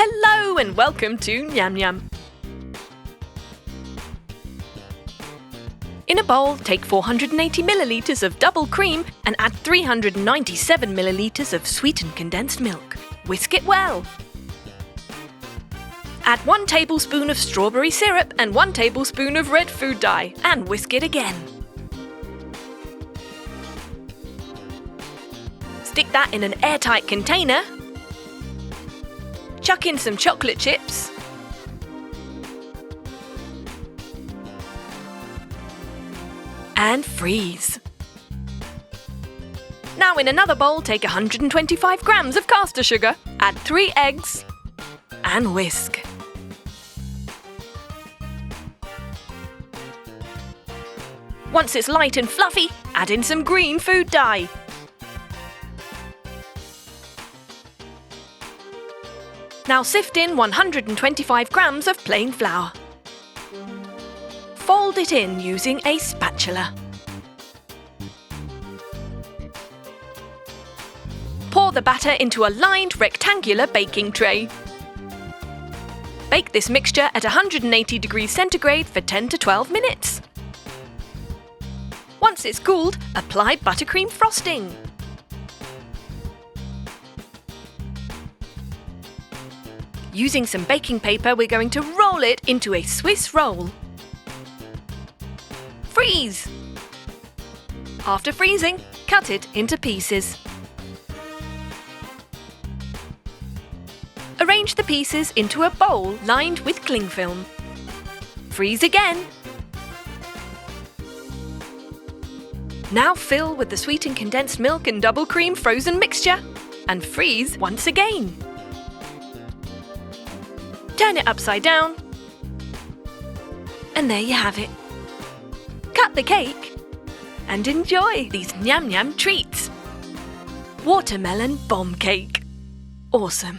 Hello and welcome to Nyam Nyam. In a bowl, take 480 millilitres of double cream and add 397 millilitres of sweetened condensed milk. Whisk it well. Add 1 tablespoon of strawberry syrup and 1 tablespoon of red food dye and whisk it again. Stick that in an airtight container. Chuck in some chocolate chips. And freeze. Now in another bowl, take 125 grams of caster sugar, add 3 eggs and whisk. Once it's light and fluffy, add in some green food dye. Now sift in 125 grams of plain flour. Fold it in using a spatula. Pour the batter into a lined rectangular baking tray. Bake this mixture at 180 degrees centigrade for 10 to 12 minutes. Once it's cooled, apply buttercream frosting. Using some baking paper, we're going to roll it into a Swiss roll. Freeze! After freezing, cut it into pieces. Arrange the pieces into a bowl lined with cling film. Freeze again. Now fill with the sweetened condensed milk and double cream frozen mixture and freeze once again. Turn it upside down, and there you have it. Cut the cake and enjoy these Nyam Nyam treats. Watermelon bomb cake. Awesome.